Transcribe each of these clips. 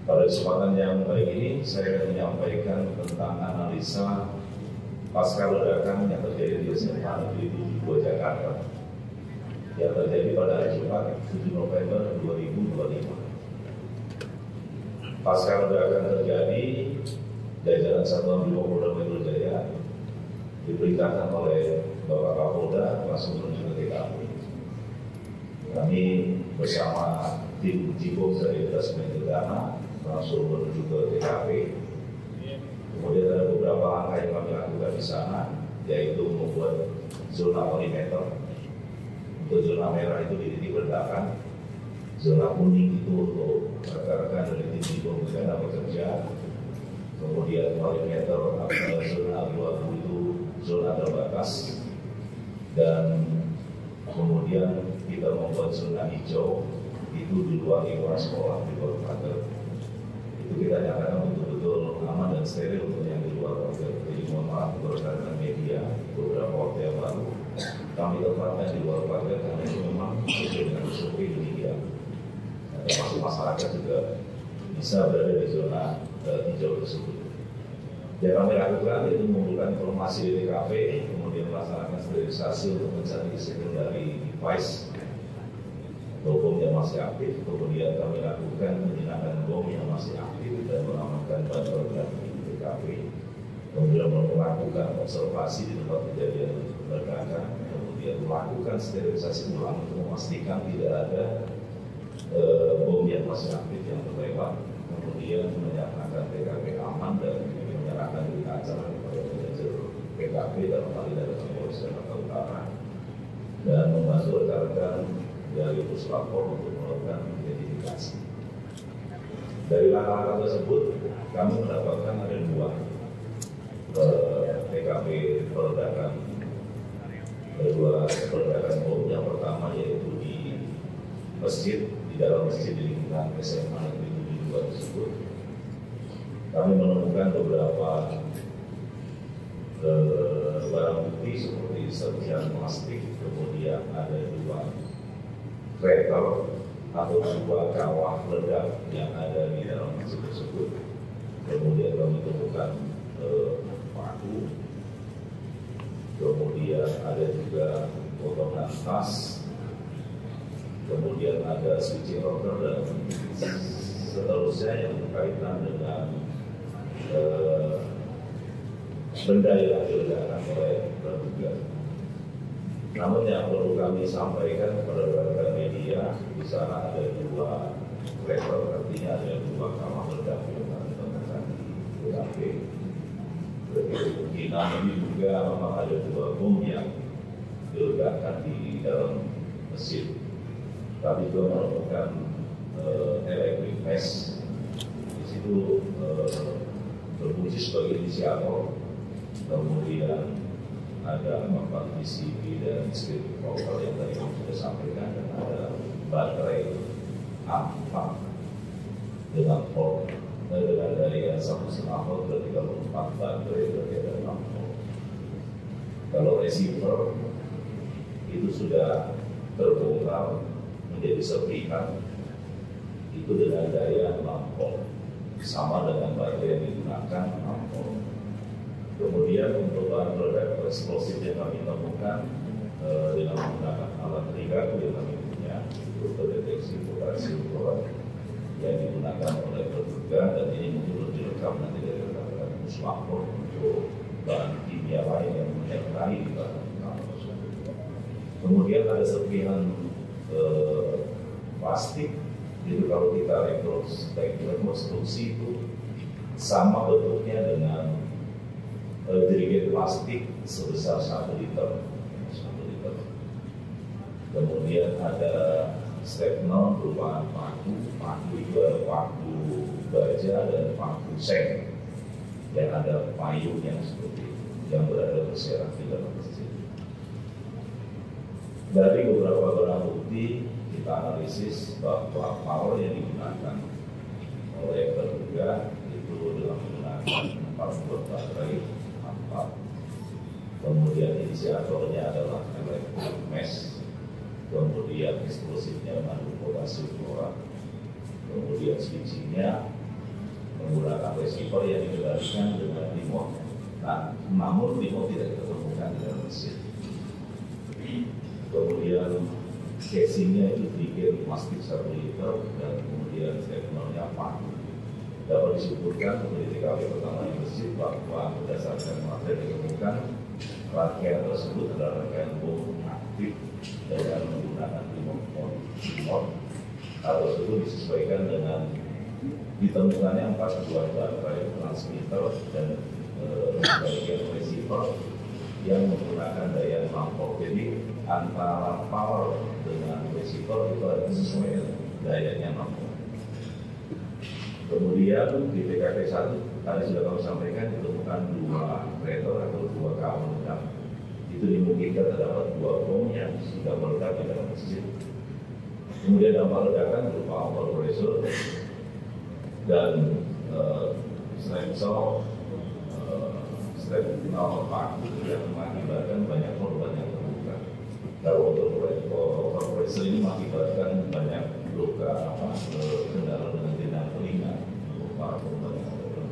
Pada kesempatan yang baik ini, saya akan menyampaikan tentang analisa pasca ledakan yang terjadi di SMA Negeri 72 Jakarta yang terjadi pada hari Jumat 7 November 2025. Pasca ledakan terjadi, jajaran Satuan Brimob Metro Jaya diperintahkan oleh Bapak Kapolda langsung menuju ke TKP. Kami bersama tim Jibom dari Detesmen Gegana langsung menuju ke TKP. Kemudian ada beberapa langkah yang kami lakukan di sana, yaitu membuat zona perimeter. Untuk zona merah itu di titik ledakan, zona kuning itu untuk rekan-rekan dari tim Jibom Gegana bekerja. Kemudian perimeter zona abu-abu itu zona terbatas, dan kemudian kita membuat zona hijau itu di luar lingkungan sekolah, di luar pagar. Itu kita nyatakan betul-betul aman dan steril untuk yang di luar pagar. Jadi mohon maaf untuk rekan-rekan media, beberapa waktu yang lalu kami tempatkan di luar pagar karena itu memang sesuai dengan SOP demikian. Termasuk masyarakat juga bisa berada di zona hijau tersebut. Yang kami lakukan itu mengumpulkan informasi di TKP, kemudian melaksanakan sterilisasi untuk mencari secondary device atau bom yang masih aktif. Kemudian kami lakukan menjinakkan bom yang masih aktif dan mengamankan bantuan di TKP. Kemudian melakukan observasi di tempat kejadian ledakan, kemudian melakukan sterilisasi ulang untuk memastikan tidak ada bom yang masih aktif yang terlewat. Kemudian menyatakan TKP aman dan menyerahkan berita acara kepada manajer PKP dalam hal ini dari Polres Jakarta Utara dan membantu rekan-rekan dari Puslapor untuk melakukan identifikasi. Dari langkah-langkah tersebut, kami mendapatkan ada dua TKP peledakan, bom. Yang pertama yaitu di masjid, di dalam masjid di lingkungan SMA Negeri 72 tersebut. Kami menemukan beberapa barang bukti seperti serpihan plastik, kemudian ada dua kreator atau dua kawah ledak yang ada di dalam masjid tersebut. Kemudian kami temukan paku, kemudian ada juga potongan tas, kemudian ada switching router dan seterusnya yang berkaitan dengan benda yang diledakan oleh terduga. Namun yang perlu kami sampaikan kepada rekan-rekan media, di sana ada dua level, artinya ada dua kawah ledak yang kami temukan di TKP. Kemungkinan ini juga memang ada dua bom yang diledakkan di dalam masjid. Kami juga menemukan electric mesh, di situ berfungsi sebagai inisiator. Kemudian ada empat PCB dan strip power yang tadi kami sudah sampaikan, dan ada baterai A4 dengan volt dengan daya 1,5 volt berarti kalau 4 baterai berarti ada 6 volt. Kalau receiver itu sudah terbongkar menjadi serpihan itu dengan daya 6 volt, sama dengan baterai yang digunakan 6 volt. Kemudian untuk bahan peledak eksplosif yang kami temukan dengan menggunakan alat trigaku yang kami punya untuk terdeteksi potensi uran yang digunakan oleh terduga, dan ini mungkin belum direkam nanti dari rekan-rekan Puslapor untuk bahan kimia lain yang menyertai di bahan tersebut. Kemudian ada serpihan plastik, itu kalau kita rekonstruksi itu sama bentuknya dengan jerigen plastik sebesar 1 liter. Kemudian ada stapler berupa paku itu ada paku baja dan paku seng yang ada payungnya seperti itu, yang berada terserak di dalam masjid. Dari beberapa barang bukti kita analisis bahwa power yang digunakan oleh terduga itu dalam menggunakan 4 buah baterai. Kemudian inisiatornya adalah electric mesh, kemudian eksplosifnya mengandung potasium klorat, kemudian switchingnya belakang receiver yang dikendalikan dengan remote. Nah, namun remote tidak ditemukan di dalam mesin. Kemudian casingnya itu bikin plastik 1 liter dan kemudian staplernya paku. Dapat disebutkan menjadi TKP pertama di Gresik bahwa berdasarkan materi yang ditemukan, rangkaian tersebut adalah rangkaian bom aktif dengan menggunakan remote. Hal tersebut disesuaikan dengan ditemukannya 4 buah baterai transmitter dan bagian receiver yang menggunakan daya 6 volt. Jadi antara power dengan receiver itu ada sesuai dayanya 6 volt. Kemudian di TKP 1 tadi sudah kami sampaikan ditemukan 2 reaktor atau 2 kawah ledak. Itu dimungkinkan terdapat 2 bom yang sudah meledak di dalam mesin. Kemudian dampak ledakan berupa overpressure dan strepsol paku yang mengakibatkan banyak korban yang terluka. Kalau overpressure ini mengakibatkan banyak luka kendala dengan tindak telinga para korban yang ada.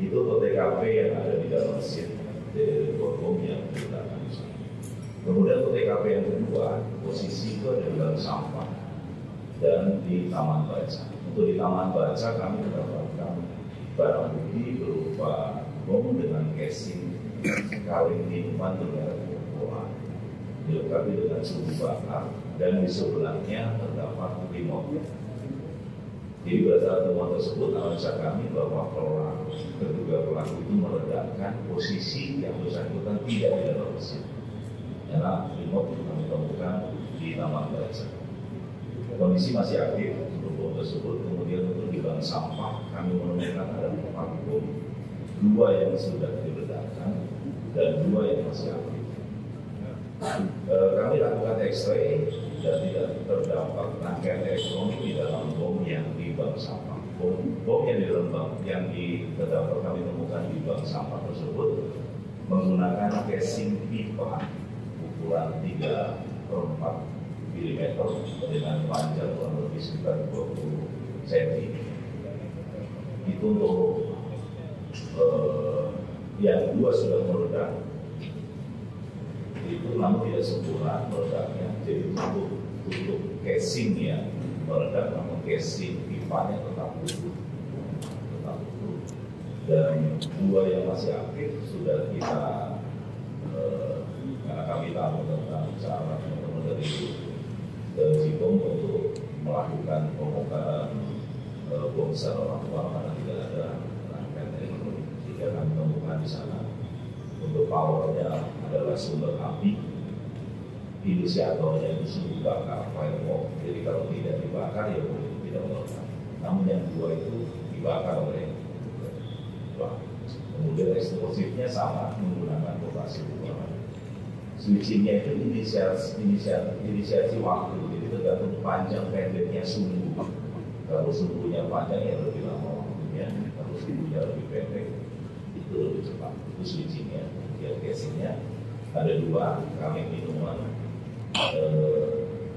Itu untuk TKP yang ada di dalam mesin dari bom yang diledakan di sana. Kemudian untuk TKP yang kedua, posisi itu ada di dalam sampah dan di taman baca. Untuk di taman baca kami mendapatkan barang bukti berupa bom dengan casing kaleng minuman bermerek Coca-Cola, dilengkapi dengan sumbu bakar dan di sebelahnya terdapat remote. Jadi berdasarkan temuan tersebut, analisa kami bahwa terduga pelaku itu meledakkan posisi yang bersangkutan tidak di dalam mesin. Karena remote itu kami temukan di taman baca. Kondisi masih aktif untuk bom tersebut. Kemudian untuk di bank sampah kami menemukan ada 4 bom, 2 yang sudah diledakkan dan 2 yang masih aktif. Kami lakukan X-ray dan tidak terdapat rangkaian elektronik di dalam bom yang di bank sampah. Bom yang di dalam bank yang terdapat kami temukan di bank sampah tersebut menggunakan casing pipa ukuran 3/4 mm dengan panjang kurang lebih sekitar 20 cm. Itu untuk yang 2 sudah meledak. Itu namun tidak sempurna meledaknya. Jadi untuk casing yang meledak, namun casing pipanya tetap utuh. Dan 2 yang masih aktif sudah kita karena kami tahu tentang cara teman-teman dari bom untuk melakukan pembongkaran bom secara manual karena tidak ada rangkaian elektronik. Jika kami temukan di sana untuk powernya adalah sumber api, inisiatornya itu sumber bakar firewall. Jadi kalau tidak dibakar ya tidak meledak. Namun yang 2 itu dibakar oleh kemudian eksplosifnya sama menggunakan rotasi utama. Switchingnya itu inisiasi waktu, jadi tergantung panjang pendeknya sumbu. Kalau sumbunya panjang ya lebih lama waktunya, kalau sumbunya lebih pendek itu lebih cepat. Itu switchingnya. Kemudian casingnya ada 2 kaleng minuman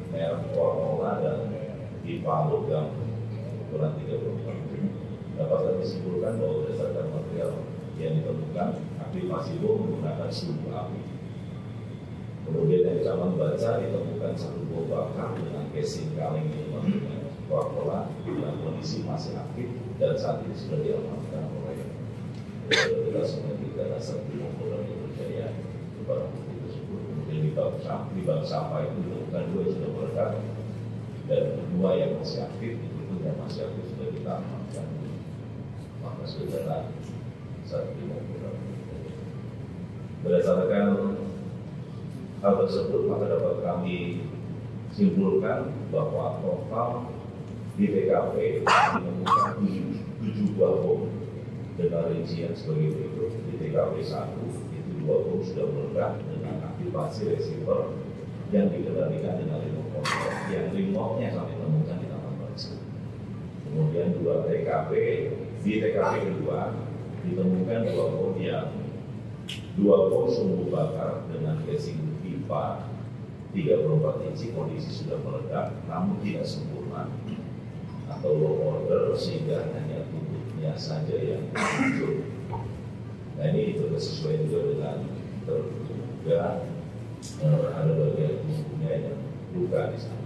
merek Coca-Cola dan pipa logam ukuran 34. Dapat disimpulkan bahwa berdasarkan material yang ditemukan aktivasi bom menggunakan sumbu api. Kemudian dari taman baca ditemukan 1 bom bakar dengan casing kaleng minuman dengan Coca-Cola dengan kondisi masih aktif dan saat ini sudah diamankan oleh Petugas Penyidikan Dasar Polda Metro Jaya barang bukti tersebut. Kemudian di bank sampah itu ditemukan 2 yang sudah meledak dan 2 yang masih aktif. Itu yang masih aktif sudah kita amankan. Maka saudara saat ini berdasarkan hal tersebut maka dapat kami simpulkan bahwa total di TKP ditemukan 7 buah bom dengan rincian sebagai berikut. Di TKP 1 itu 2 bom sudah meledak dengan aktivasi receiver yang dikendalikan dengan remote control. Yang remote-nya kami temukan di taman baca. Kemudian 2 TKP. Di TKP kedua ditemukan 2 bom yang 2 bom sumbu bakar dengan casing pipa 34 inci, kondisi sudah meledak namun tidak sempurna atau low order sehingga hanya tutupnya hanya saja yang muncul. Nah ini sesuai juga dengan terduga ada bagian tubuhnya yang luka di sana.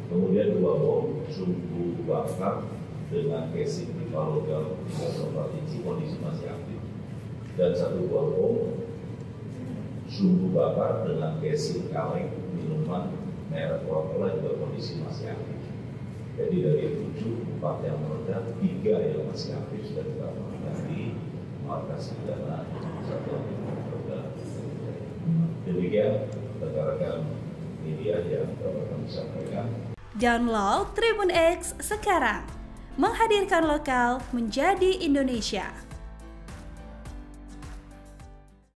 Kemudian 2 bom sumbu bakar dengan casing pipa logam 3,4 inci kondisi masih aktif, dan 1 buah bom sumbu bakar dengan casing kaleng minuman merek Coca-Cola juga kondisi masih aktif. Jadi dari 7, 4 yang meledak, 3 yang masih aktif sudah kita amankan di markas pidana Satuan Polda. Demikian rekan-rekan media yang dapat kami sampaikan. Download Tribun X sekarang, menghadirkan lokal menjadi Indonesia.